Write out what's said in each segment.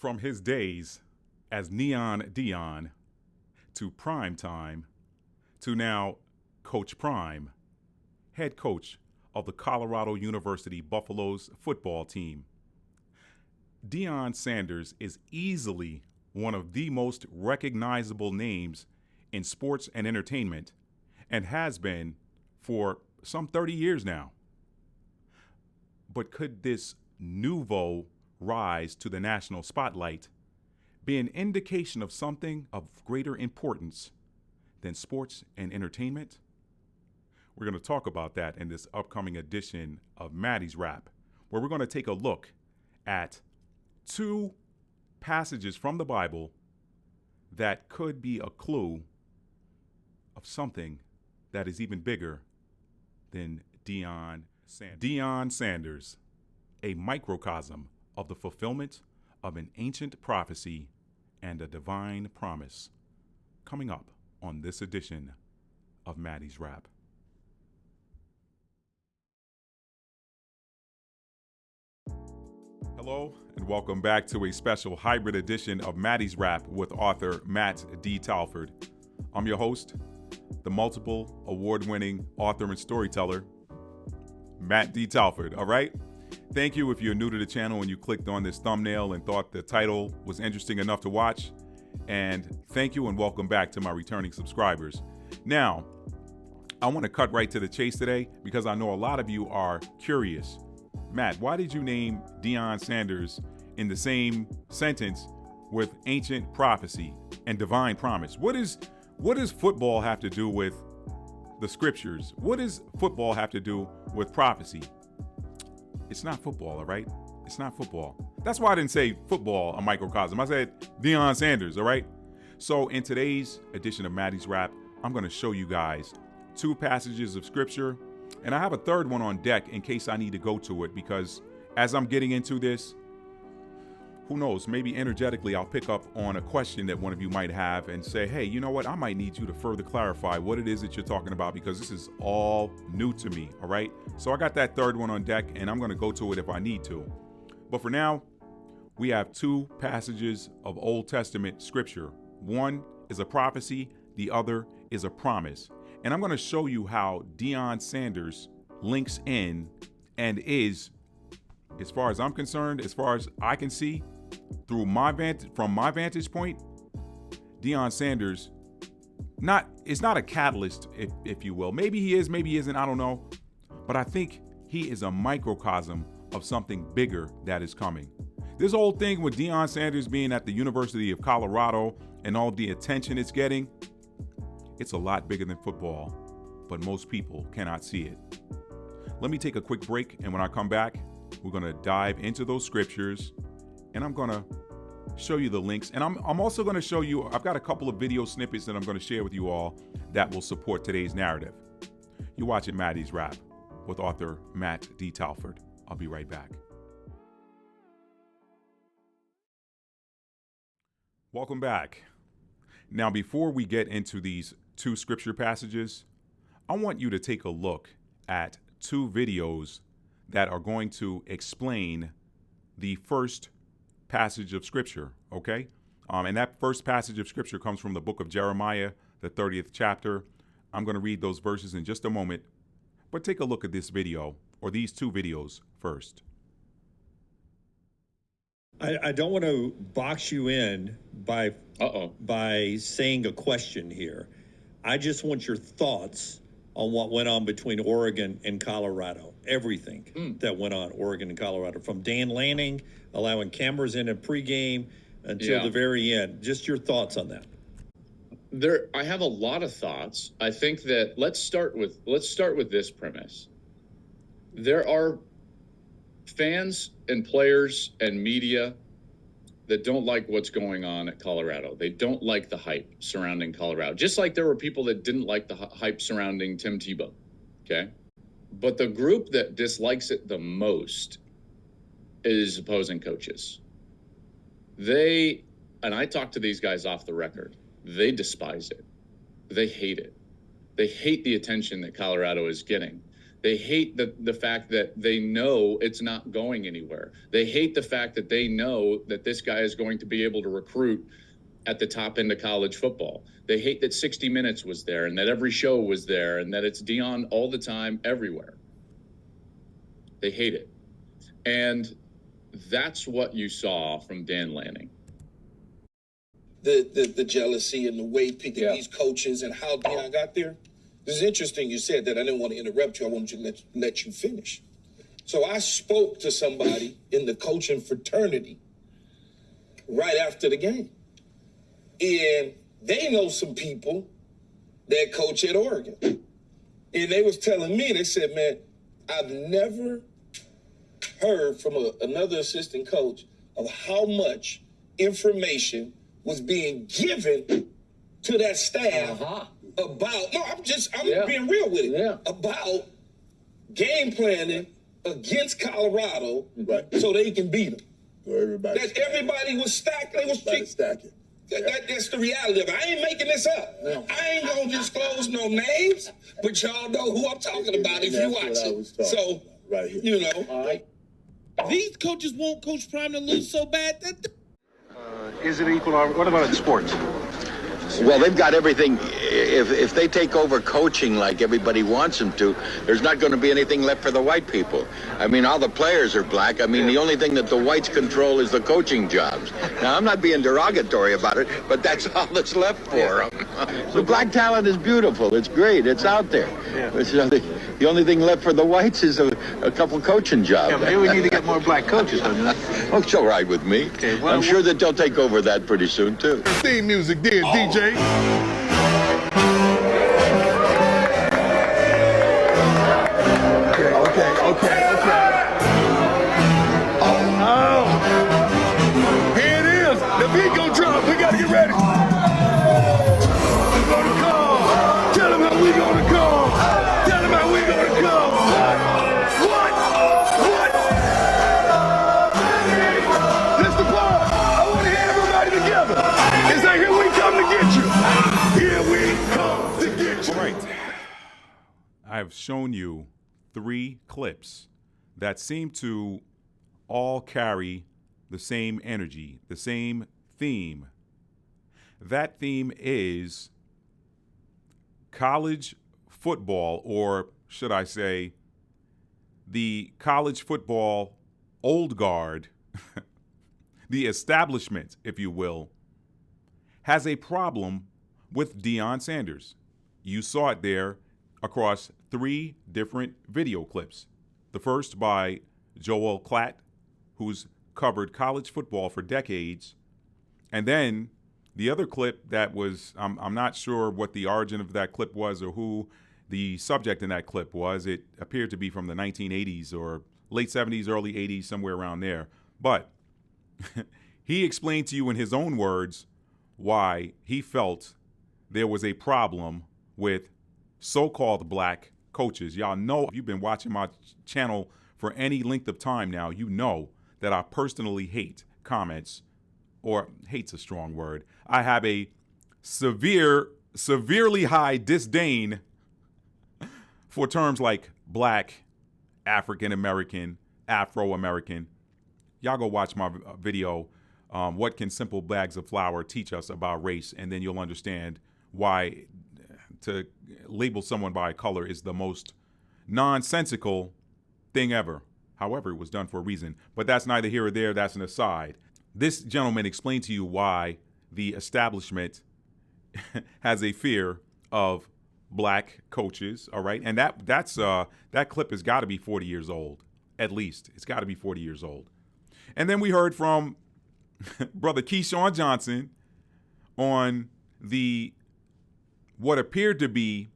From his days as Neon Deion to prime time to now Coach Prime, head coach of the Colorado University Buffaloes football team. Deion Sanders is easily one of the most recognizable names in sports and entertainment and has been for some 30 years now. But could this nouveau rise to the national spotlight be an indication of something of greater importance than sports and entertainment? We're going to talk about that in this upcoming edition of Maddie's Rap, where we're going to take a look at two passages from the Bible that could be a clue of something that is even bigger than Deion Sanders. Deion Sanders, a microcosm of the fulfillment of an ancient prophecy and a divine promise, coming up on this edition of Maddie's Rap. Hello, and welcome back to a special hybrid edition of Maddie's Rap with author Matt D. Talford. I'm your host, the multiple award-winning author and storyteller, Matt D. Talford, all right? Thank you if you're new to the channel and you clicked on this thumbnail and thought the title was interesting enough to watch. And thank you and welcome back to my returning subscribers. Now, I want to cut right to the chase today because I know a lot of you are curious. Matt, why did you name Deion Sanders in the same sentence with ancient prophecy and divine promise? What does football have to do with the scriptures? What does football have to do with prophecy? It's not football, all right? It's not football. That's why I didn't say football, a microcosm. I said Deion Sanders, all right? So in today's edition of Maddie's Rap, I'm going to show you guys two passages of scripture, and I have a third one on deck in case I need to go to it, because as I'm getting into this, who knows, maybe energetically I'll pick up on a question that one of you might have and say, hey, you know what, I might need you to further clarify what it is that you're talking about because this is all new to me, all right? So I got that third one on deck and I'm going to go to it if I need to. But for now, we have two passages of Old Testament scripture. One is a prophecy, the other is a promise. And I'm going to show you how Deion Sanders links in and is, as far as I'm concerned, as far as I can see, from my vantage point, Deion Sanders is not a catalyst, if you will. Maybe he is, maybe he isn't, I don't know. But I think he is a microcosm of something bigger that is coming. This whole thing with Deion Sanders being at the University of Colorado and all the attention it's getting, it's a lot bigger than football, but most people cannot see it. Let me take a quick break, and when I come back, we're going to dive into those scriptures, and I'm going to show you the links. And I'm also going to show you, I've got a couple of video snippets that I'm going to share with you all that will support today's narrative. You're watching Maddie's Rap with author Matt D. Talford. I'll be right back. Welcome back. Now, before we get into these two scripture passages, I want you to take a look at two videos that are going to explain the first passage of scripture, okay? And that first passage of scripture comes from the book of Jeremiah, the 30th chapter. I'm going to read those verses in just a moment, but take a look at this video, or these two videos first. I don't want to box you in by saying a question here. I just want your thoughts on what went on between Oregon and Colorado. Everything that went on Oregon and Colorado, from Dan Lanning allowing cameras in at pregame until the very end. Just your thoughts on that. I have a lot of thoughts. I think that let's start with this premise. There are fans and players and media that don't like what's going on at Colorado. They don't like the hype surrounding Colorado, just like there were people that didn't like the hype surrounding Tim Tebow, okay? But the group that dislikes it the most is opposing coaches. And I talked to these guys off the record, they despise it. They hate it. They hate the attention that Colorado is getting. They hate the fact that they know it's not going anywhere. They hate the fact that they know that this guy is going to be able to recruit at the top end of college football. They hate that 60 Minutes was there and that every show was there and that it's Deion all the time, everywhere. They hate it. And that's what you saw from Dan Lanning. The jealousy and the way picking these coaches and how Deion got there. This is interesting you said that. I didn't want to interrupt you. I wanted to let you finish. So I spoke to somebody in the coaching fraternity right after the game. And they know some people that coach at Oregon. And they was telling me, they said, man, I've never heard from another assistant coach of how much information was being given to that staff about, I'm being real with it, about game planning against Colorado so they can beat them. That everybody was stacked. They was stacking. That's the reality of it. I ain't making this up. No. I ain't going to disclose no names, but y'all know who I'm talking about if you watch it. So, right here. You know. All right. These coaches want Coach Prime to lose so bad that... Is it equal? What about in sports? Well, they've got everything. If they take over coaching like everybody wants them to, there's not going to be anything left for the white people. I mean, all the players are black. I mean, the only thing that the whites control is the coaching jobs. Now, I'm not being derogatory about it, but that's all that's left for them. The black talent is beautiful. It's great. It's out there. The only thing left for the whites is a couple coaching jobs. Yeah, maybe we need to get more black coaches, don't you? Oh, it's all right with me. Okay, well, I'm sure that they'll take over that pretty soon, too. Theme music there, DJ. Okay. Oh. Here it is. The beat gon' drop. We gotta get ready. We're gonna come. Tell them how we gonna come. Tell them how we gonna come. What? This the part. I want to hear everybody together. It's like, here we come to get you. Here we come to get you. All right. I have shown you 3 clips that seem to all carry the same energy, the same theme. That theme is college football, or should I say, the college football old guard, the establishment, if you will, has a problem with Deion Sanders. You saw it there across 3 different video clips. The first by Joel Klatt, who's covered college football for decades. And then the other clip that was, I'm not sure what the origin of that clip was or who the subject in that clip was. It appeared to be from the 1980s or late 70s, early 80s, somewhere around there. But he explained to you in his own words why he felt there was a problem with so-called black coaches. Y'all know, if you've been watching my channel for any length of time now, you know that I personally hate comments, or hate's a strong word. I have a severely high disdain for terms like black, African-American, Afro-American. Y'all go watch my video, What Can Simple Bags of Flour Teach Us About Race? And then you'll understand why to label someone by color is the most nonsensical thing ever. However, it was done for a reason. But that's neither here or there. That's an aside. This gentleman explained to you why the establishment has a fear of black coaches, all right? And that clip has got to be 40 years old, at least. It's got to be 40 years old. And then we heard from Brother Keyshawn Johnson on what appeared to be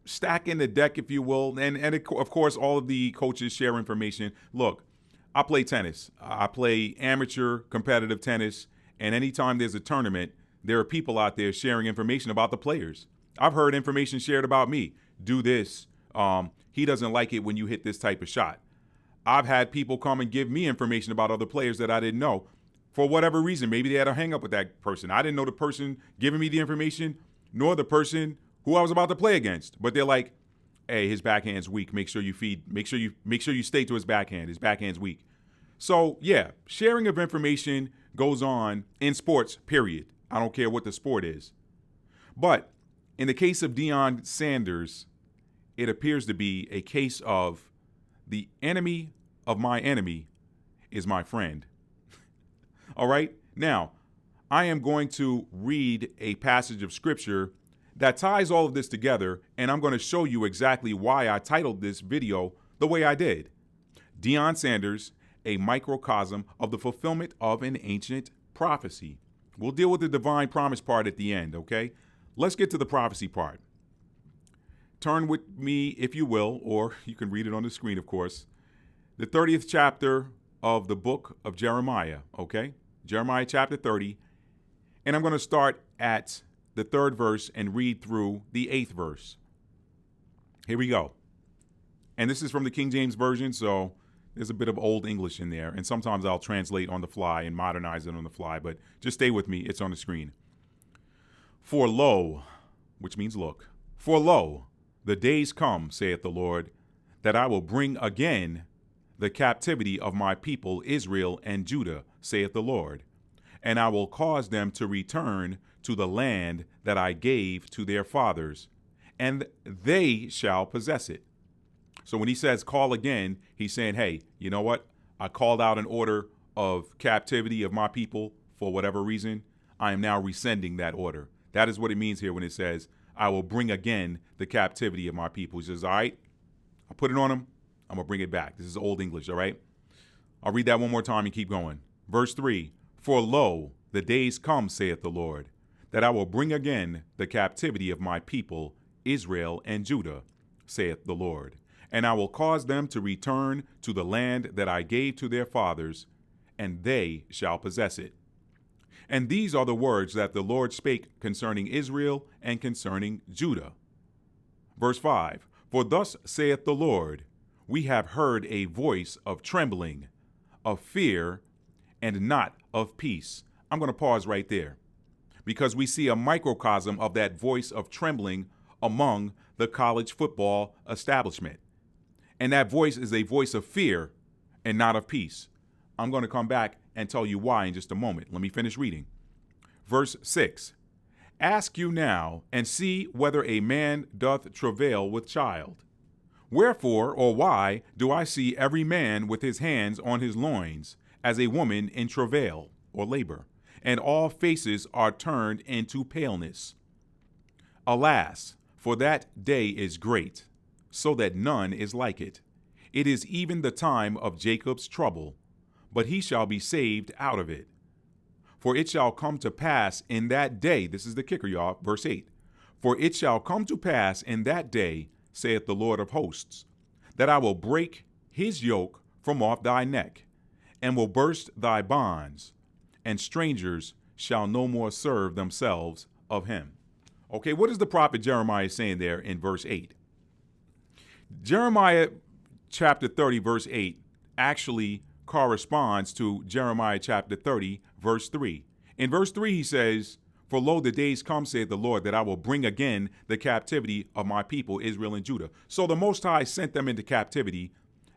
stacking the deck, if you will. And of course, all of the coaches share information. Look, I play tennis. I play amateur competitive tennis. And anytime there's a tournament, there are people out there sharing information about the players. I've heard information shared about me. Do this. He doesn't like it when you hit this type of shot. I've had people come and give me information about other players that I didn't know. For whatever reason, maybe they had a hang up with that person. I didn't know the person giving me the information, nor the person who I was about to play against. But they're like, hey, his backhand's weak. Make sure you stay to his backhand. His backhand's weak. So yeah, sharing of information goes on in sports, period. I don't care what the sport is. But in the case of Deion Sanders, it appears to be a case of the enemy of my enemy is my friend. All right? Now, I am going to read a passage of scripture that ties all of this together, and I'm going to show you exactly why I titled this video the way I did. Deion Sanders, a microcosm of the fulfillment of an ancient prophecy. We'll deal with the divine promise part at the end, okay? Let's get to the prophecy part. Turn with me, if you will, or you can read it on the screen, of course. The 30th chapter of the book of Jeremiah, okay? Jeremiah chapter 30. And I'm going to start at the 3rd verse and read through the 8th verse. Here we go. And this is from the King James Version, so there's a bit of Old English in there. And sometimes I'll translate on the fly and modernize it on the fly, but just stay with me. It's on the screen. For lo, which means look, for lo, the days come, saith the Lord, that I will bring again the captivity of my people Israel and Judah, saith the Lord, and I will cause them to return to the land that I gave to their fathers, and they shall possess it. So when he says call again, he's saying, hey, you know what? I called out an order of captivity of my people for whatever reason. I am now rescinding that order. That is what it means here when it says, I will bring again the captivity of my people. He says, all right, I'll put it on them. I'm going to bring it back. This is Old English, all right? I'll read that one more time and keep going. Verse 3, for lo, the days come, saith the Lord, that I will bring again the captivity of my people, Israel and Judah, saith the Lord. And I will cause them to return to the land that I gave to their fathers, and they shall possess it. And these are the words that the Lord spake concerning Israel and concerning Judah. Verse 5, for thus saith the Lord, we have heard a voice of trembling, of fear, and not of peace. I'm going to pause right there because we see a microcosm of that voice of trembling among the college football establishment. And that voice is a voice of fear and not of peace. I'm going to come back and tell you why in just a moment. Let me finish reading. Verse 6, ask you now and see whether a man doth travail with child. Wherefore or why do I see every man with his hands on his loins as a woman in travail or labor, and all faces are turned into paleness? Alas, for that day is great, so that none is like it. It is even the time of Jacob's trouble, but he shall be saved out of it. For it shall come to pass in that day, this is the kicker, y'all, verse 8. For it shall come to pass in that day, saith the Lord of hosts, that I will break his yoke from off thy neck, and will burst thy bonds, and strangers shall no more serve themselves of him. Okay, what is the prophet Jeremiah saying there in verse 8? Jeremiah chapter 30, verse 8 actually corresponds to Jeremiah chapter 30, verse 3. In verse 3, he says, for lo, the days come, saith the Lord, that I will bring again the captivity of my people, Israel and Judah. So the Most High sent them into captivity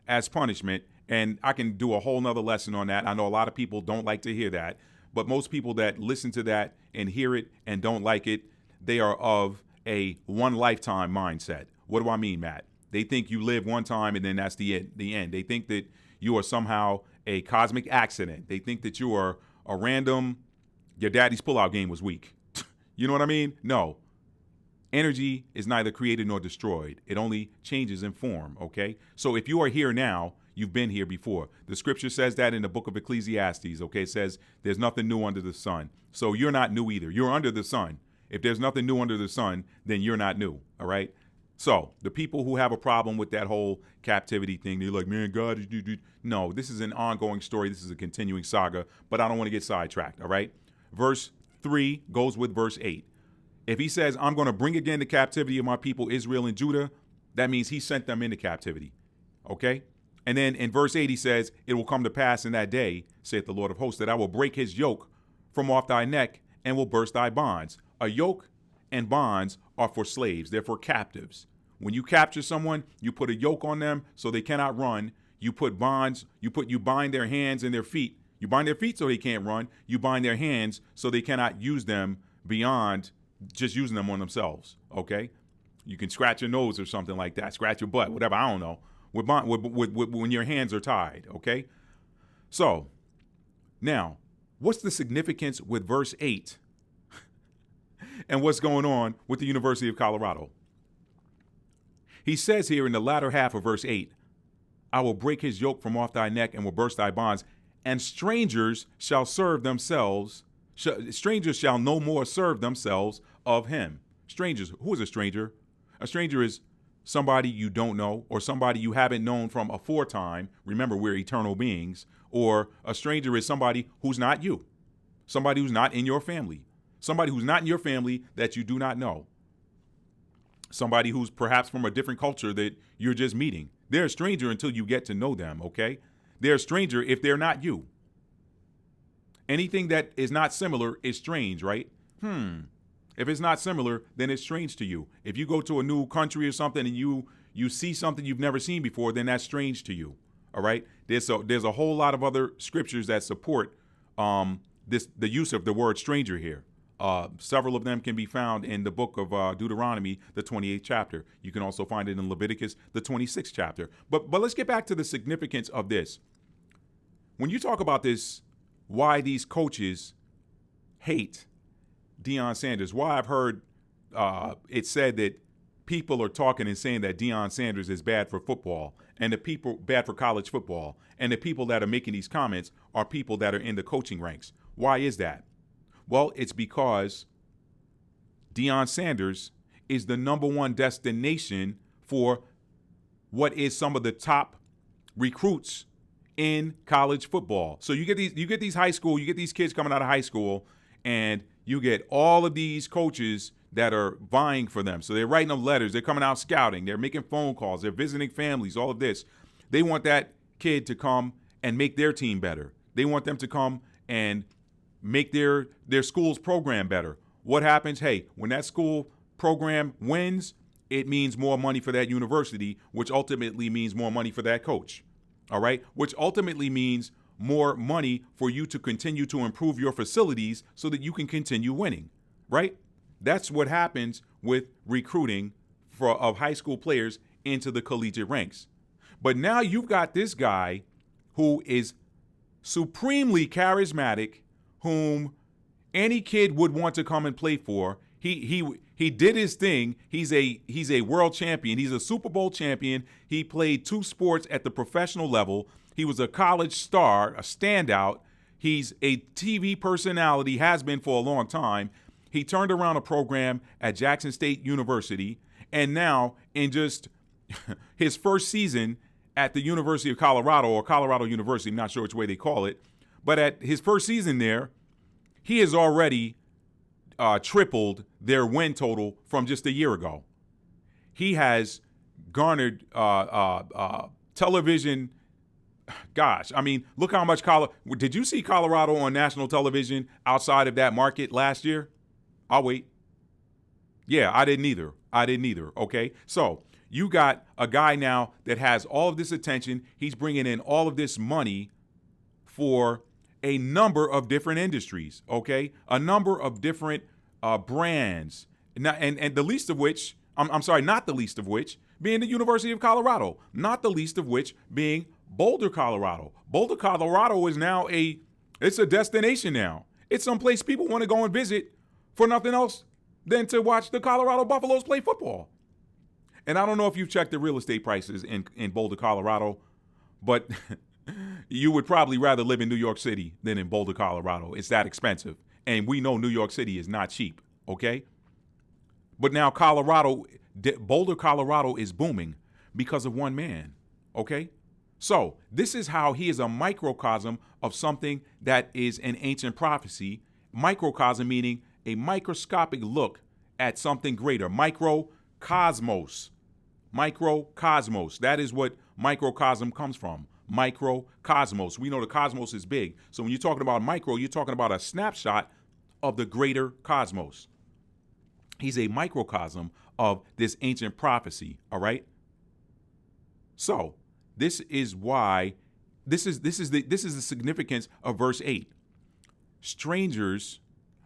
as punishment, and I can do a whole nother lesson on that. I know a lot of people don't like to hear that, but most people that listen to that and hear it and don't like it, they are of a one lifetime mindset. What do I mean, Matt? They think you live one time and then that's the end. They think that you are somehow a cosmic accident. They think that you are a random, your daddy's pullout game was weak. You know what I mean? No. Energy is neither created nor destroyed. It only changes in form, okay? So if you are here now, you've been here before. The scripture says that in the book of Ecclesiastes, okay? It says there's nothing new under the sun. So you're not new either. You're under the sun. If there's nothing new under the sun, then you're not new, all right? So the people who have a problem with that whole captivity thing, they're like, man, God, no, this is an ongoing story. This is a continuing saga, but I don't want to get sidetracked, all right? Verse 3 goes with verse 8. If he says, I'm going to bring again the captivity of my people, Israel and Judah, that means he sent them into captivity, okay? And then in verse 8, he says, it will come to pass in that day, saith the Lord of hosts, that I will break his yoke from off thy neck and will burst thy bonds. A yoke and bonds are for slaves. They're for captives. When you capture someone, you put a yoke on them so they cannot run. You put bonds, you bind their hands and their feet. You bind their feet so they can't run. You bind their hands so they cannot use them beyond just using them on themselves, okay? You can scratch your nose or something like that, scratch your butt, whatever, I don't know, when your hands are tied, okay? So, now, what's the significance with verse 8 and what's going on with the University of Colorado? He says here in the latter half of verse 8, I will break his yoke from off thy neck and will burst thy bonds, and strangers shall no more serve themselves of him. Strangers, who is a stranger? A stranger is somebody you don't know or somebody you haven't known from aforetime. Remember, we're eternal beings. Or a stranger is somebody who's not you, somebody who's not in your family, somebody who's not in your family that you do not know, somebody who's perhaps from a different culture that you're just meeting. They're a stranger until you get to know them, okay? They're a stranger if they're not you. Anything that is not similar is strange, right? If it's not similar, then it's strange to you. If you go to a new country or something and you see something you've never seen before, then that's strange to you. All right. There's a whole lot of other scriptures that support the use of the word stranger here. Several of them can be found in the book of Deuteronomy, the 28th chapter. You can also find it in Leviticus, the 26th chapter. But let's get back to the significance of this. When you talk about this, why these coaches hate Deion Sanders, why I've heard it said that people are talking and saying that Deion Sanders is bad for football and the people bad for college football, and the people that are making these comments are people that are in the coaching ranks. Why is that? Well, it's because Deion Sanders is the number one destination for what is some of the top recruits in college football. So you get these high school, you get these kids coming out of high school, and you get all of these coaches that are vying for them. So they're writing them letters, they're coming out scouting, they're making phone calls, they're visiting families, all of this. They want that kid to come and make their team better. They want them to come and make their school's program better. What happens? Hey, when that school program wins, it means more money for that university, which ultimately means more money for that coach. All right? Which ultimately means more money for you to continue to improve your facilities so that you can continue winning, right? That's what happens with recruiting of high school players into the collegiate ranks. But now you've got this guy who is supremely charismatic, whom any kid would want to come and play for. He did his thing. He's a world champion. He's a Super Bowl champion. He played 2 sports at the professional level. He was a college star, a standout. He's a TV personality, has been for a long time. He turned around a program at Jackson State University, and now in just his first season at the University of Colorado, or Colorado University, I'm not sure which way they call it, but at his first season there, he has already tripled their win total from just a year ago. He has garnered television. Gosh, I mean, look how much did you see Colorado on national television outside of that market last year? I'll wait. Yeah, I didn't either. Okay. So you got a guy now that has all of this attention. He's bringing in all of this money for a number of different industries. Okay. A number of different brands. And the least of which, not the least of which being the University of Colorado, not the least of which being Boulder, Colorado. Boulder, Colorado is now it's a destination now. It's someplace people want to go and visit for nothing else than to watch the Colorado Buffaloes play football. And I don't know if you've checked the real estate prices in Boulder, Colorado, but you would probably rather live in New York City than in Boulder, Colorado. It's that expensive. And we know New York City is not cheap, okay? But now Boulder, Colorado is booming because of one man, okay? So this is how he is a microcosm of something that is an ancient prophecy. Microcosm meaning a microscopic look at something greater. Microcosmos. Microcosmos. That is what microcosm comes from. Microcosmos. We know the cosmos is big. So when you're talking about micro, you're talking about a snapshot of the greater cosmos. He's a microcosm of this ancient prophecy, all right? So, this is why this is the significance of verse 8. Strangers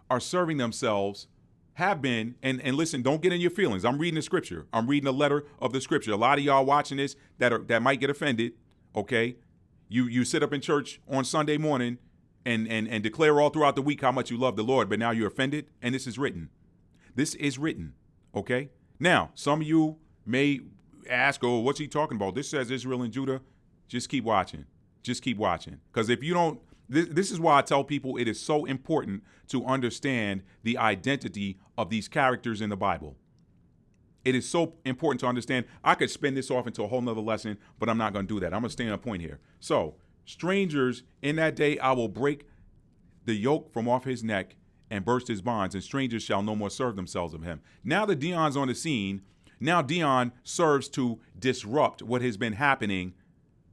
are serving themselves, have been, and listen, don't get in your feelings. I'm reading the scripture. I'm reading a letter of the scripture. A lot of y'all watching this that might get offended, okay? You sit up in church on Sunday morning and declare all throughout the week how much you love the Lord, but now you're offended, and this is written. This is written, okay? Now, some of you may ask, oh, what's he talking about? This says Israel and Judah. Just keep watching. Just keep watching. Because if you don't, this is why I tell people it is so important to understand the identity of these characters in the Bible. It is so important to understand. I could spin this off into a whole nother lesson, but I'm not going to do that. I'm going to stay on a point here. So, strangers, in that day I will break the yoke from off his neck and burst his bonds, and strangers shall no more serve themselves of him. Now that Deion's on the scene, now Deion serves to disrupt what has been happening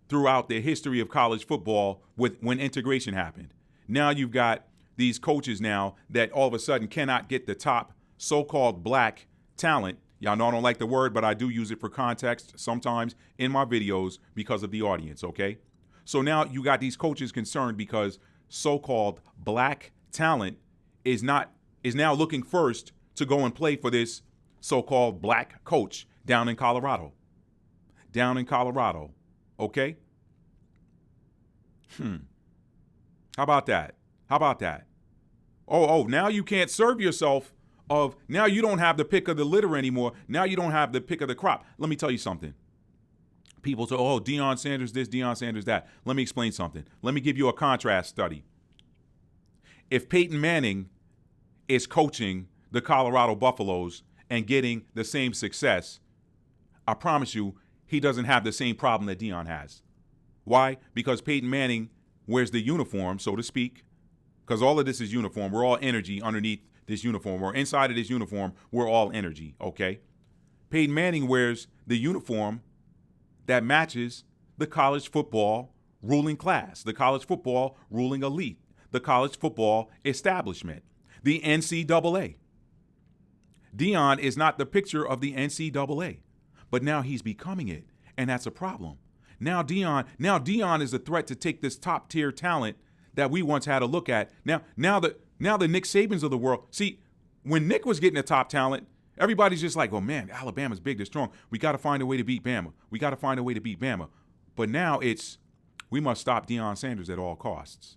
throughout the history of college football when integration happened. Now you've got these coaches now that all of a sudden cannot get the top so-called black talent. Y'all know I don't like the word, but I do use it for context sometimes in my videos because of the audience, okay? So now you got these coaches concerned because so-called black talent is now looking first to go and play for this so-called black coach down in Colorado. Okay? How about that? Oh, now you can't serve yourself now you don't have the pick of the litter anymore. Now you don't have the pick of the crop. Let me tell you something. People say, oh, Deion Sanders this, Deion Sanders that. Let me explain something. Let me give you a contrast study. If Peyton Manning is coaching the Colorado Buffaloes and getting the same success, I promise you, he doesn't have the same problem that Deion has. Why? Because Peyton Manning wears the uniform, so to speak, because all of this is uniform. We're all energy underneath this uniform, or inside of this uniform, we're all energy, okay? Peyton Manning wears the uniform that matches the college football ruling class, the college football ruling elite, the college football establishment, the NCAA. Deion is not the picture of the NCAA, but now he's becoming it, and that's a problem. Now Deion is a threat to take this top tier talent that we once had a look at. Now the Nick Sabans of the world. See, when Nick was getting the top talent, everybody's just like, oh man, Alabama's big, they're strong. We got to find a way to beat Bama. But now we must stop Deion Sanders at all costs.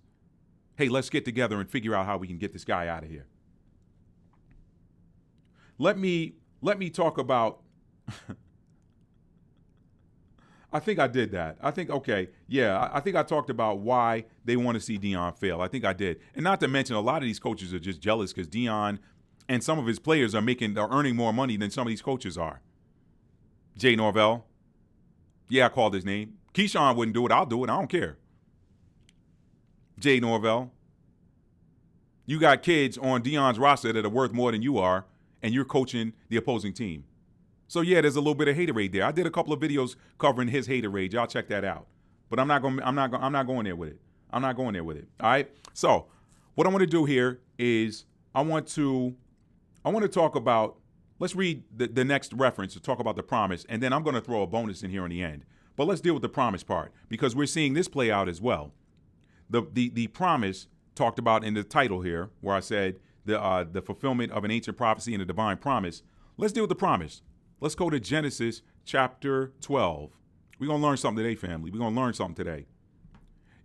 Hey, let's get together and figure out how we can get this guy out of here. Let me talk about I think I did that. I think I talked about why they want to see Deion fail. I think I did. And not to mention, a lot of these coaches are just jealous because Deion and some of his players are earning more money than some of these coaches are. Jay Norvell. Yeah, I called his name. Keyshawn wouldn't do it. I'll do it. I don't care. Jay Norvell. You got kids on Deion's roster that are worth more than you are, and you're coaching the opposing team. So yeah, there's a little bit of haterade there. I did a couple of videos covering his haterade. Y'all check that out. But I'm not going there with it. I'm not going there with it. All right. So what I want to do here is I want to talk about. Let's read the next reference to talk about the promise, and then I'm going to throw a bonus in here in the end. But let's deal with the promise part because we're seeing this play out as well. The promise talked about in the title here, where I said the fulfillment of an ancient prophecy and a divine promise. Let's deal with the promise. Let's go to Genesis chapter 12. We're going to learn something today, family. We're going to learn something today.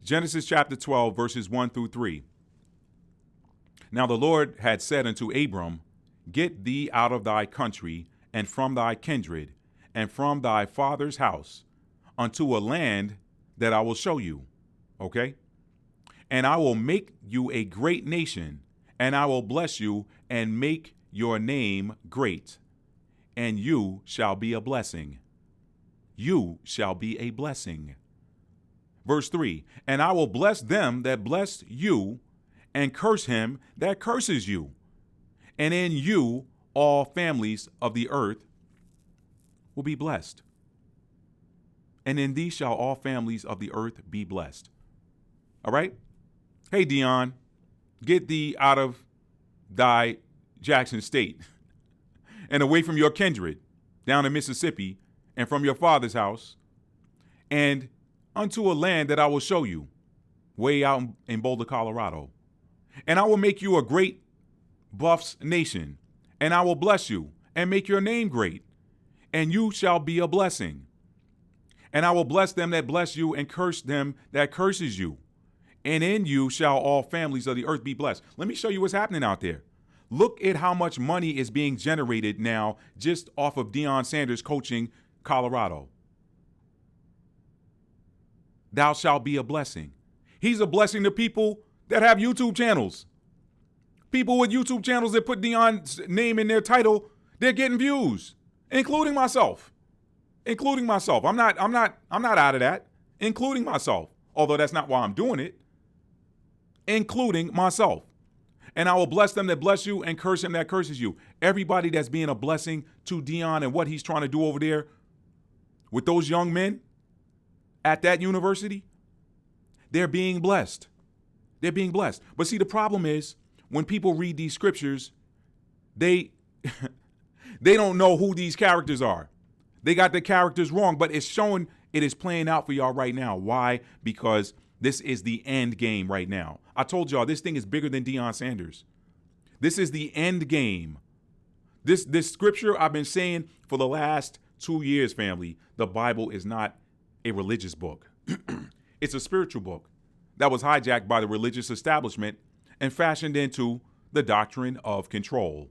Genesis chapter 12, verses 1 through 3. Now the Lord had said unto Abram, get thee out of thy country and from thy kindred and from thy father's house unto a land that I will show you. Okay? And I will make you a great nation, and I will bless you and make your name great. And you shall be a blessing. You shall be a blessing. Verse 3, and I will bless them that bless you, and curse him that curses you. And in you all families of the earth will be blessed. And in thee shall all families of the earth be blessed. All right? Hey, Deion, get thee out of thy Jackson State. and away from your kindred down in Mississippi and from your father's house, and unto a land that I will show you, way out in Boulder, Colorado. And I will make you a great Buffs nation, and I will bless you and make your name great, and you shall be a blessing. And I will bless them that bless you, and curse them that curses you. And in you shall all families of the earth be blessed. Let me show you what's happening out there. Look at how much money is being generated now just off of Deion Sanders coaching Colorado. Thou shalt be a blessing. He's a blessing to people that have YouTube channels. People with YouTube channels that put Deion's name in their title, they're getting views, including myself. Including myself. I'm not out of that. Including myself. Although that's not why I'm doing it. Including myself. And I will bless them that bless you and curse him that curses you. Everybody that's being a blessing to Deion and what he's trying to do over there with those young men at that university, they're being blessed. They're being blessed. But see, the problem is when people read these scriptures, they don't know who these characters are. They got the characters wrong, but it's showing, it is playing out for y'all right now. Why? Because this is the end game right now. I told y'all this thing is bigger than Deion Sanders. This is the end game. This scripture I've been saying for the last 2 years, family, the Bible is not a religious book. It's a spiritual book that was hijacked by the religious establishment and fashioned into the doctrine of control.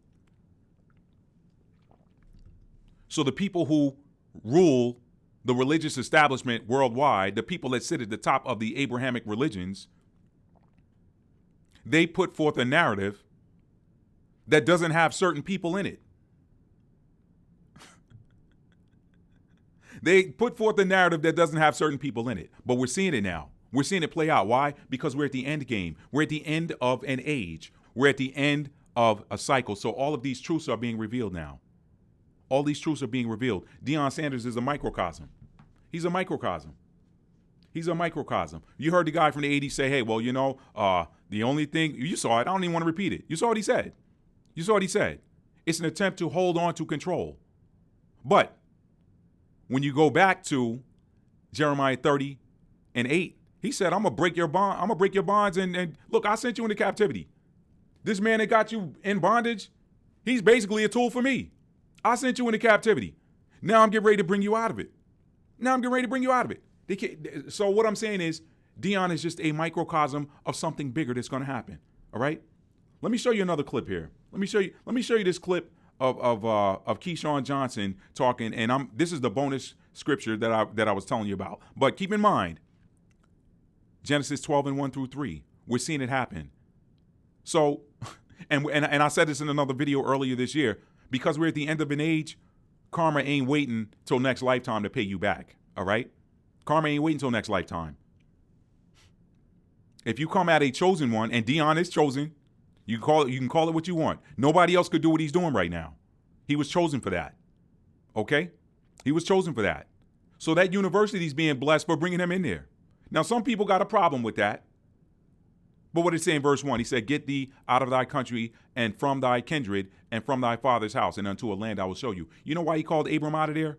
So the people who rule the religious establishment worldwide, the people that sit at the top of the Abrahamic religions, they put forth a narrative that doesn't have certain people in it. They put forth a narrative that doesn't have certain people in it. But we're seeing it now. We're seeing it play out. Why? Because we're at the end game. We're at the end of an age. We're at the end of a cycle. So all of these truths are being revealed now. All these truths are being revealed. Deion Sanders is a microcosm. He's a microcosm. He's a microcosm. You heard the guy from the 80s say, hey, well, the only thing, you saw it. I don't even want to repeat it. You saw what he said. You saw what he said. It's an attempt to hold on to control. But when you go back to Jeremiah 30:8, he said, I'm going to break your bond. I'm going to break your bonds. And look, I sent you into captivity. This man that got you in bondage, he's basically a tool for me. I sent you into captivity. Now I'm getting ready to bring you out of it. So what I'm saying is Deion is just a microcosm of something bigger that's going to happen. All right. Let me show you another clip here. Let me show you this clip of Keyshawn Johnson talking. And this is the bonus scripture that I was telling you about. But keep in mind, Genesis 12:1-3. We're seeing it happen. So, and I said this in another video earlier this year. Because we're at the end of an age, karma ain't waiting till next lifetime to pay you back, all right? Karma ain't waiting till next lifetime. If you come at a chosen one, and Deion is chosen, you can call it what you want. Nobody else could do what he's doing right now. He was chosen for that, okay? He was chosen for that. So that university's being blessed for bringing him in there. Now, some people got a problem with that. But what did it say in verse 1? He said, get thee out of thy country and from thy kindred and from thy father's house and unto a land I will show you. You know why he called Abram out of there?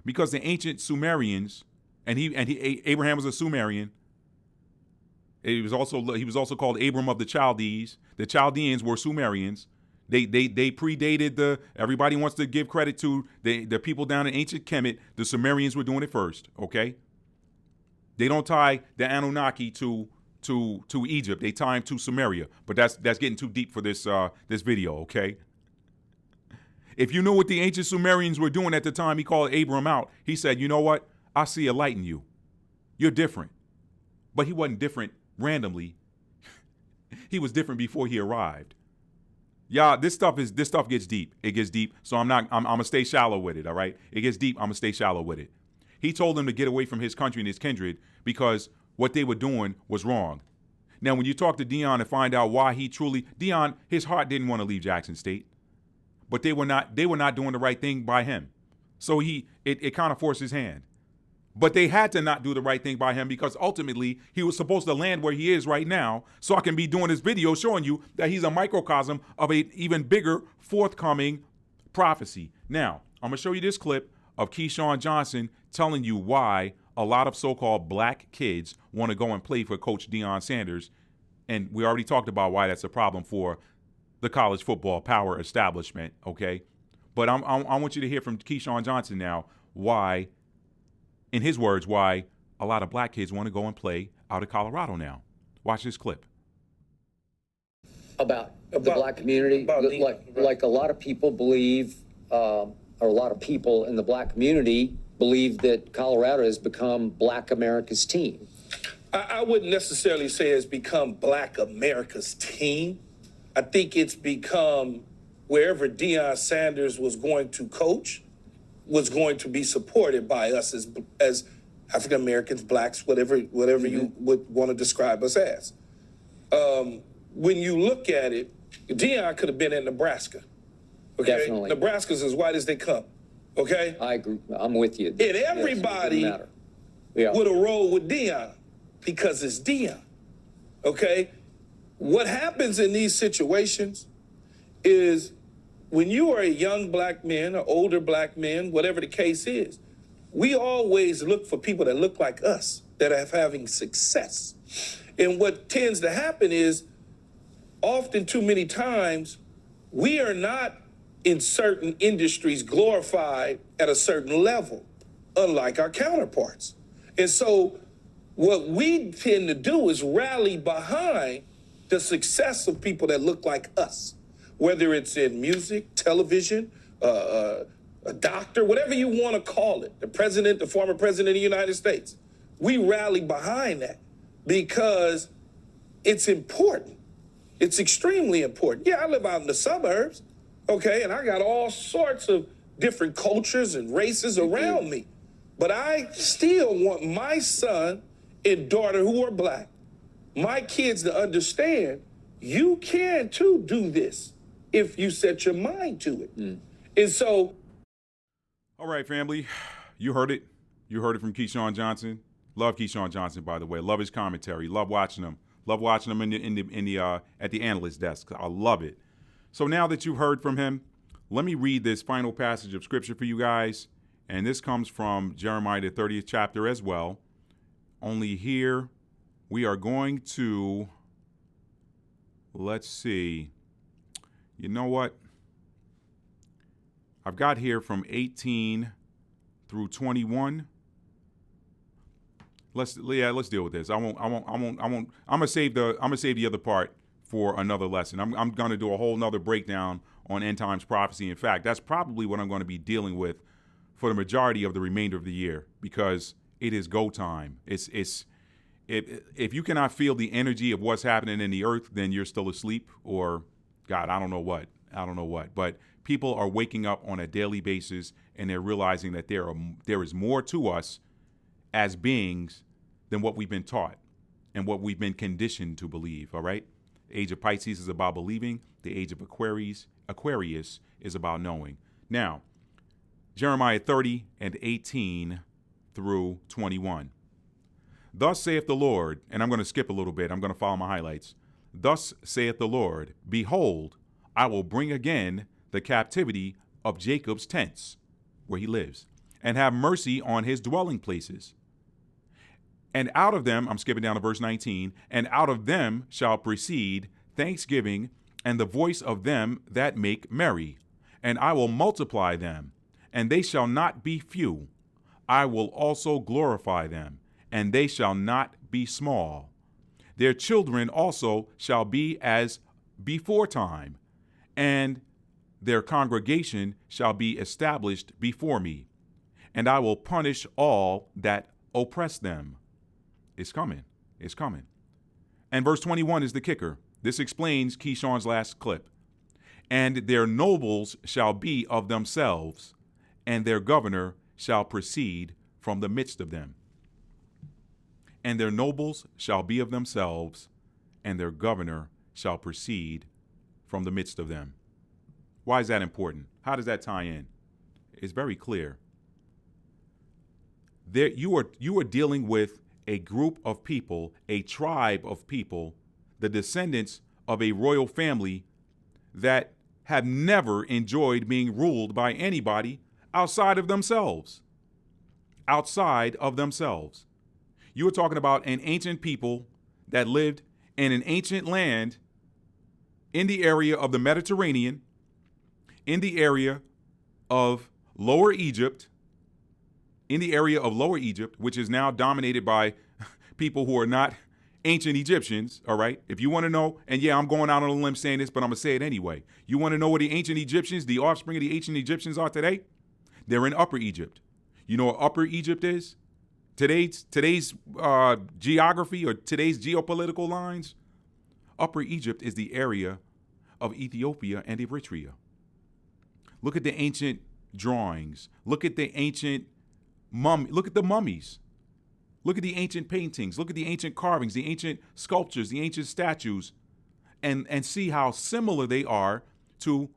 Because the ancient Sumerians, and Abraham was a Sumerian. He was also called Abram of the Chaldees. The Chaldeans were Sumerians. They predated everybody wants to give credit to the people down in ancient Kemet. The Sumerians were doing it first, okay? They don't tie the Anunnaki to Egypt. They tie him to Sumeria, but that's getting too deep for this video, okay? If you knew what the ancient Sumerians were doing at the time he called Abram out, he said, you know what? I see a light in you. You're different. But he wasn't different randomly. He was different before he arrived. Yeah, this stuff gets deep. It gets deep. So I'm gonna stay shallow with it, all right? It gets deep. I'm gonna stay shallow with it. He told them to get away from his country and his kindred because what they were doing was wrong. Now, when you talk to Deion and find out why Deion, his heart didn't want to leave Jackson State, but they were not doing the right thing by him. So it kind of forced his hand. But they had to not do the right thing by him because ultimately he was supposed to land where he is right now. So I can be doing this video showing you that he's a microcosm of an even bigger forthcoming prophecy. Now, I'm going to show you this clip of Keyshawn Johnson telling you why a lot of so-called black kids want to go and play for Coach Deion Sanders. And we already talked about why that's a problem for the college football power establishment, okay? But I want you to hear from Keyshawn Johnson now why, in his words, why a lot of black kids want to go and play out of Colorado now. Watch this clip. About the black community, like a lot of people believe, or a lot of people in the black community believe that Colorado has become Black America's team. I wouldn't necessarily say it's become Black America's team. I think it's become wherever Deion Sanders was going to coach was going to be supported by us as African Americans, blacks, whatever you would want to describe us as. When you look at it, Deion could have been in Nebraska. Okay? Definitely. Nebraska's as white as they come. Okay? I agree. I'm with you. And everybody would have rolled with Deion because it's Deion. Okay? What happens in these situations is when you are a young black man or older black man, whatever the case is, we always look for people that look like us, that are having success. And what tends to happen is often too many times we are not in certain industries glorified at a certain level, unlike our counterparts. And so what we tend to do is rally behind the success of people that look like us, whether it's in music, television, a doctor, whatever you want to call it, the president, the former president of the United States. We rally behind that because it's important. It's extremely important. Yeah, I live out in the suburbs, okay, and I got all sorts of different cultures and races around me. But I still want my son and daughter who are black, my kids to understand you can too do this if you set your mind to it. And so. All right, family, you heard it. You heard it from Keyshawn Johnson. Love Keyshawn Johnson, by the way. Love his commentary. Love watching him. Love watching him at the analyst desk. I love it. So now that you've heard from him, let me read this final passage of scripture for you guys. And this comes from Jeremiah, the 30th chapter as well. Only here we are going to, let's see. You know what? I've got here from 18 through 21. Let's deal with this. I'm gonna save the other part for another lesson. I'm gonna do a whole nother breakdown on end times prophecy. In fact, that's probably what I'm going to be dealing with for the majority of the remainder of the year, because it is go time. If you cannot feel the energy of what's happening in the earth, then you're still asleep, or God, I don't know what. But people are waking up on a daily basis, and they're realizing that there is more to us as beings than what we've been taught and what we've been conditioned to believe, all right? The age of Pisces is about believing. The age of Aquarius is about knowing. Now, Jeremiah 30 and 18 through 21. Thus saith the Lord, and I'm going to skip a little bit. I'm going to follow my highlights. Thus saith the Lord, behold, I will bring again the captivity of Jacob's tents, where he lives, and have mercy on his dwelling places. And out of them, I'm skipping down to verse 19, and out of them shall proceed thanksgiving and the voice of them that make merry. And I will multiply them, and they shall not be few. I will also glorify them, and they shall not be small. Their children also shall be as beforetime, and their congregation shall be established before me. And I will punish all that oppress them. It's coming. It's coming. And verse 21 is the kicker. This explains Keyshawn's last clip. And their nobles shall be of themselves, and their governor shall proceed from the midst of them. And their nobles shall be of themselves, and their governor shall proceed from the midst of them. Why is that important? How does that tie in? It's very clear. There, you are dealing with a group of people, a tribe of people, the descendants of a royal family that have never enjoyed being ruled by anybody outside of themselves. Outside of themselves. You were talking about an ancient people that lived in an ancient land in the area of the Mediterranean, in the area of Lower Egypt, which is now dominated by people who are not ancient Egyptians, all right? If you want to know, and yeah, I'm going out on a limb saying this, but I'm going to say it anyway. You want to know where the ancient Egyptians, the offspring of the ancient Egyptians are today? They're in Upper Egypt. You know what Upper Egypt is? Today's geography or today's geopolitical lines? Upper Egypt is the area of Ethiopia and Eritrea. Look at the ancient drawings. Look at the ancient look at the mummies. Look at the ancient paintings. Look at the ancient carvings, the ancient sculptures, the ancient statues, and see how similar they are to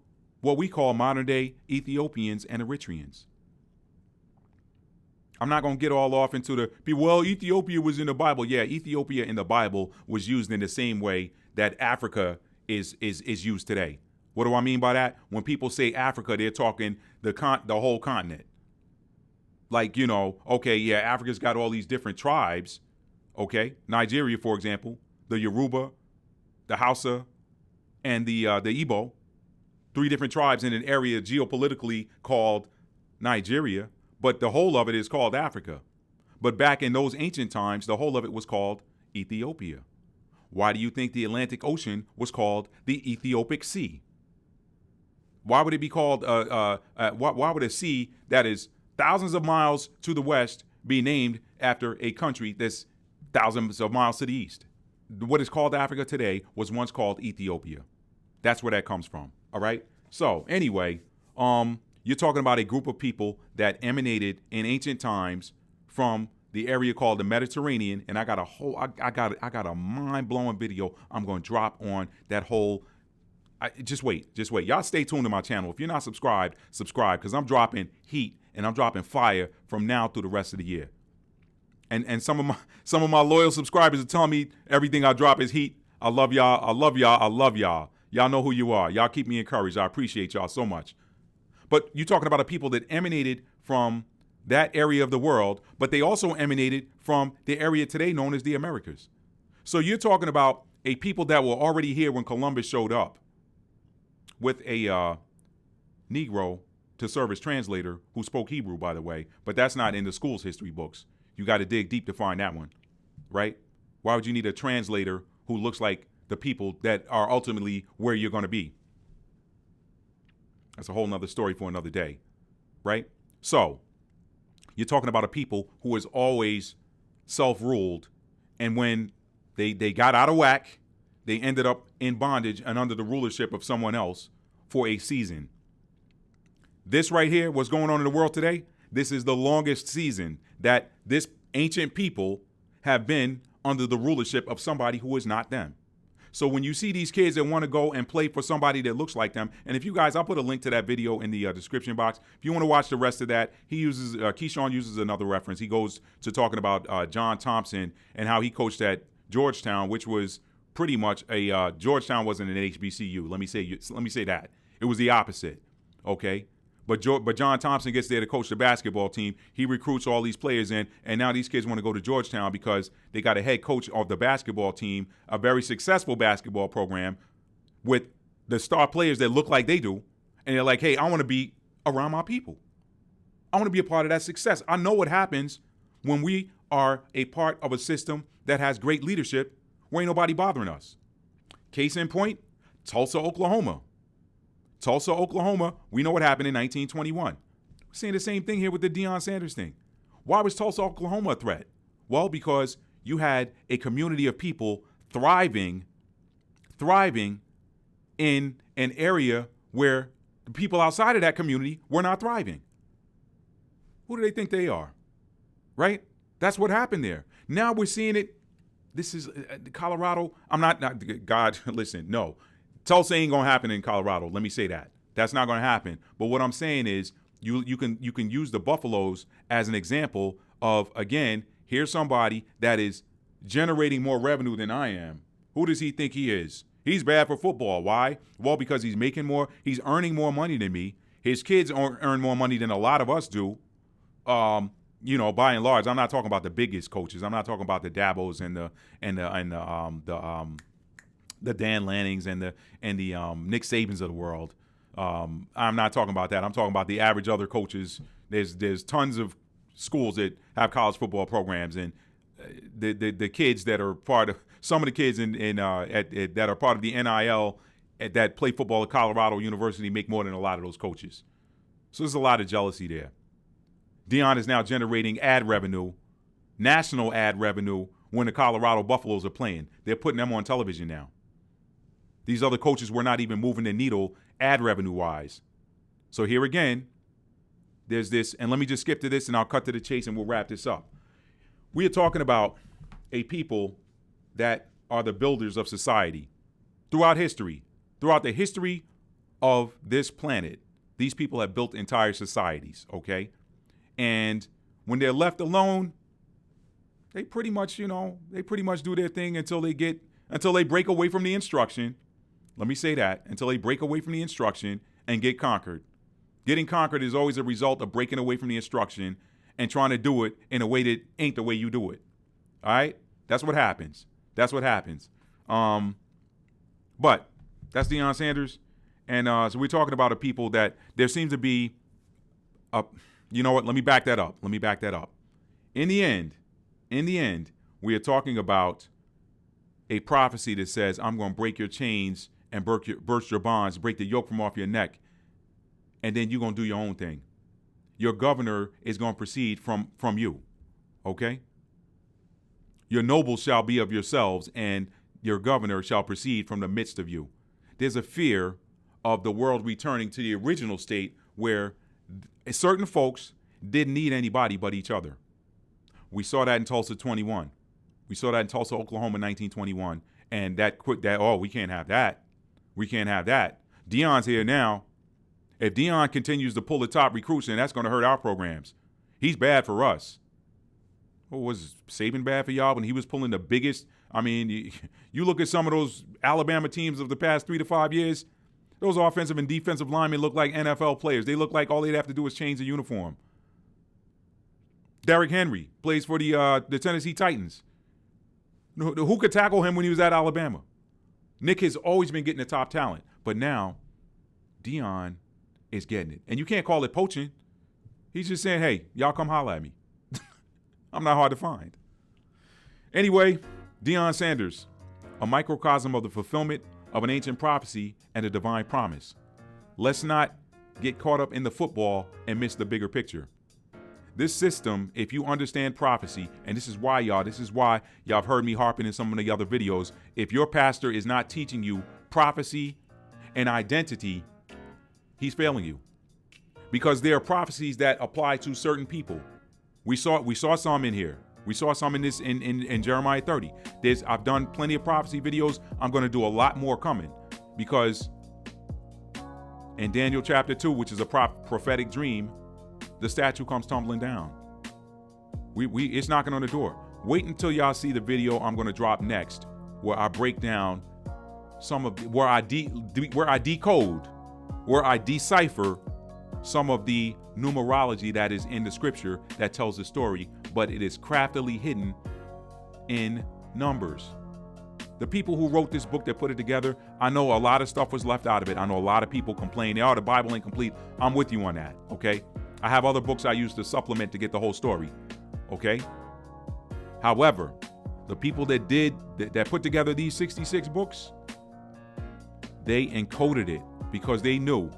what we call modern day Ethiopians and Eritreans. I'm not going to get all off into well, Ethiopia was in the Bible. Yeah, Ethiopia in the Bible was used in the same way that Africa is used today. What do I mean by that? When people say Africa, they're talking the whole continent. Like, okay, yeah, Africa's got all these different tribes. Okay, Nigeria, for example, the Yoruba, the Hausa, and the Igbo, 3 different tribes in an area geopolitically called Nigeria. But the whole of it is called Africa. But back in those ancient times, the whole of it was called Ethiopia. Why do you think the Atlantic Ocean was called the Ethiopic Sea? Why would it be called, why would a sea that is thousands of miles to the west be named after a country that's thousands of miles to the east? What is called Africa today was once called Ethiopia. That's where that comes from, all right? So anyway, you're talking about a group of people that emanated in ancient times from the area called the Mediterranean, and I got a mind-blowing video I'm going to drop on that whole. Just wait. Y'all stay tuned to my channel. If you're not subscribed, subscribe, because I'm dropping heat and I'm dropping fire from now through the rest of the year. And some of my loyal subscribers are telling me everything I drop is heat. I love y'all. Y'all know who you are. Y'all keep me encouraged. I appreciate y'all so much. But you're talking about a people that emanated from that area of the world, but they also emanated from the area today known as the Americas. So you're talking about a people that were already here when Columbus showed up with a Negro to serve as translator who spoke Hebrew, by the way, but that's not in the school's history books. You got to dig deep to find that one, right? Why would you need a translator who looks like the people that are ultimately where you're going to be? That's a whole nother story for another day, right? So you're talking about a people who is always self-ruled, and when they got out of whack, they ended up in bondage and under the rulership of someone else for a season. This right here, what's going on in the world today, this is the longest season that this ancient people have been under the rulership of somebody who is not them. So when you see these kids that want to go and play for somebody that looks like them, and if you guys, I'll put a link to that video in the description box. If you want to watch the rest of that, Keyshawn uses another reference. He goes to talking about John Thompson and how he coached at Georgetown, which was pretty much Georgetown wasn't an HBCU. Let me say that. It was the opposite, okay? But John Thompson gets there to coach the basketball team. He recruits all these players in, and now these kids want to go to Georgetown because they got a head coach of the basketball team, a very successful basketball program with the star players that look like they do. And they're like, hey, I want to be around my people. I want to be a part of that success. I know what happens when we are a part of a system that has great leadership where ain't nobody bothering us. Case in point, Tulsa, Oklahoma. Tulsa, Oklahoma, we know what happened in 1921. We're seeing the same thing here with the Deion Sanders thing. Why was Tulsa, Oklahoma a threat? Well, because you had a community of people thriving in an area where the people outside of that community were not thriving. Who do they think they are? Right? That's what happened there. Now we're seeing it. This is Colorado. God, listen, no. Tulsa ain't gonna happen in Colorado. Let me say that. That's not gonna happen. But what I'm saying is you can use the Buffaloes as an example of, again, here's somebody that is generating more revenue than I am. Who does he think he is? He's bad for football. Why? Well, because he's earning more money than me. His kids earn more money than a lot of us do. By and large, I'm not talking about the biggest coaches. I'm not talking about the Dabos and the Dan Lannings and the Nick Sabans of the world. I'm not talking about that. I'm talking about the average other coaches. There's tons of schools that have college football programs, and the kids that are part of some of the kids that are part of the NIL that play football at Colorado University make more than a lot of those coaches. So there's a lot of jealousy there. Deion is now generating ad revenue, national ad revenue, when the Colorado Buffaloes are playing. They're putting them on television now. These other coaches were not even moving the needle ad revenue-wise. So here again, there's this, and let me just skip to this and I'll cut to the chase and we'll wrap this up. We are talking about a people that are the builders of society. Throughout the history of this planet, these people have built entire societies, okay? And when they're left alone, they pretty much do their thing until they break away from the instruction. Let me say that, until they break away from the instruction and get conquered. Getting conquered is always a result of breaking away from the instruction and trying to do it in a way that ain't the way you do it. All right? That's what happens. But that's Deion Sanders. And so we're talking about a people that there seems to be you know what? Let me back that up. In the end, we are talking about a prophecy that says, I'm going to break your chains and burst your bonds, break the yoke from off your neck, and then you're going to do your own thing. Your governor is going to proceed from you, okay? Your nobles shall be of yourselves, and your governor shall proceed from the midst of you. There's a fear of the world returning to the original state where certain folks didn't need anybody but each other. We saw that in Tulsa 21. We saw that in Tulsa, Oklahoma, 1921. And we can't have that. We can't have that. Deion's here now. If Deion continues to pull the top recruits, then that's going to hurt our programs. He's bad for us. What was Saban bad for y'all when he was pulling the biggest? I mean, you look at some of those Alabama teams of the past 3 to 5 years, those offensive and defensive linemen look like NFL players. They look like all they'd have to do is change the uniform. Derrick Henry plays for the Tennessee Titans. Who could tackle him when he was at Alabama? Nick has always been getting the top talent, but now Deion is getting it. And you can't call it poaching. He's just saying, hey, y'all come holler at me. I'm not hard to find. Anyway, Deion Sanders, a microcosm of the fulfillment of an ancient prophecy and a divine promise. Let's not get caught up in the football and miss the bigger picture. This system, if you understand prophecy, and this is why y'all have heard me harping in some of the other videos, if your pastor is not teaching you prophecy and identity, he's failing you. Because there are prophecies that apply to certain people. We saw some in here. We saw some in this in Jeremiah 30. I've done plenty of prophecy videos. I'm going to do a lot more coming, because in Daniel chapter 2, which is a prophetic dream, the statue comes tumbling down. It's knocking on the door. Wait until y'all see the video I'm going to drop next, where I break down where I decipher some of the numerology that is in the scripture that tells the story, but it is craftily hidden in numbers. The people who wrote this book that put it together, I know a lot of stuff was left out of it. I know a lot of people complain, the Bible ain't complete. I'm with you on that, okay? I have other books I use to supplement to get the whole story, okay? However, the people that put together these 66 books, they encoded it because they knew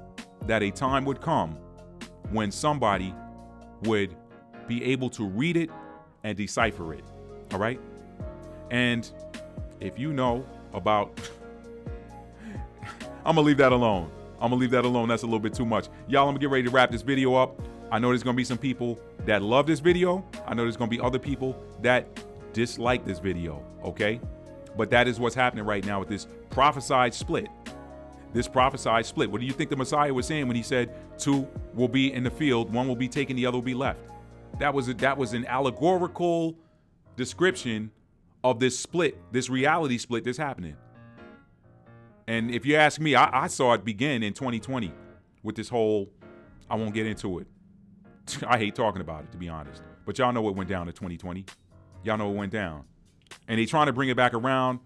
that a time would come when somebody would be able to read it and decipher it, all right? And if you know about, I'm gonna leave that alone. That's a little bit too much. Y'all, I'm gonna get ready to wrap this video up. I know there's gonna be some people that love this video. I know there's gonna be other people that dislike this video, okay? But that is what's happening right now with this prophesied split. What do you think the Messiah was saying when he said 2 will be in the field, 1 will be taken, the other will be left? That was an allegorical description of this split, this reality split that's happening. And if you ask me, I saw it begin in 2020 with this whole, I won't get into it. I hate talking about it, to be honest. But y'all know what went down in 2020. Y'all know what went down. And they trying to bring it back around,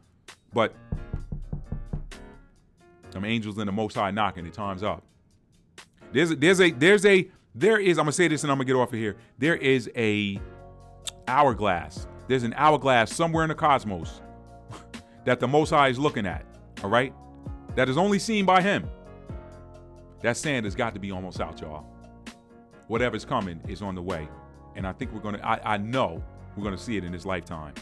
but them angels in the Most High knocking, the time's up. There is, I'm going to say this and I'm going to get off of here. There is a hourglass. There's an hourglass somewhere in the cosmos that the Most High is looking at, all right? That is only seen by him. That sand has got to be almost out, y'all. Whatever's coming is on the way. And I think I know we're going to see it in this lifetime.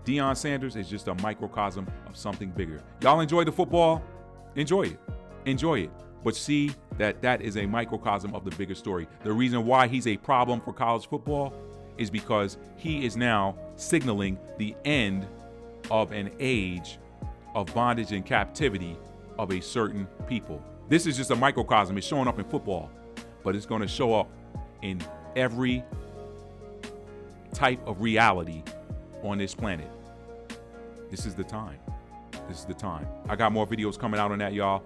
Deion Sanders is just a microcosm of something bigger. Y'all enjoy the football? Enjoy it. Enjoy it. But see that is a microcosm of the bigger story. The reason why he's a problem for college football is because he is now signaling the end of an age of bondage and captivity of a certain people. This is just a microcosm. It's showing up in football, but it's going to show up in every type of reality on this planet. This is the time. This is the time. I got more videos coming out on that, y'all.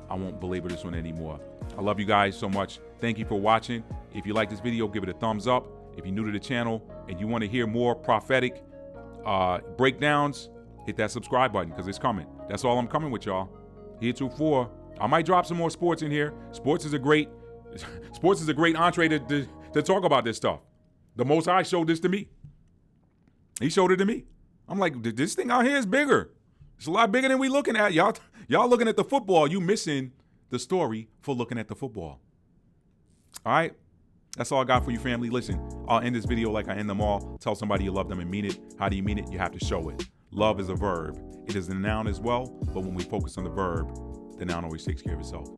I won't belabor this one anymore. I love you guys so much. Thank you for watching. If you like this video, give it a thumbs up. If you're new to the channel and you want to hear more prophetic breakdowns, hit that subscribe button because it's coming. That's all I'm coming with, y'all. Heretofore, I might drop some more sports in here. Sports is a great entree to talk about this stuff. The Most High showed this to me. He showed it to me. I'm like, this thing out here is bigger. It's a lot bigger than we looking at. Y'all looking at the football. You missing the story for looking at the football. All right? That's all I got for you, family. Listen, I'll end this video like I end them all. Tell somebody you love them and mean it. How do you mean it? You have to show it. Love is a verb. It is a noun as well, but when we focus on the verb, the noun always takes care of itself.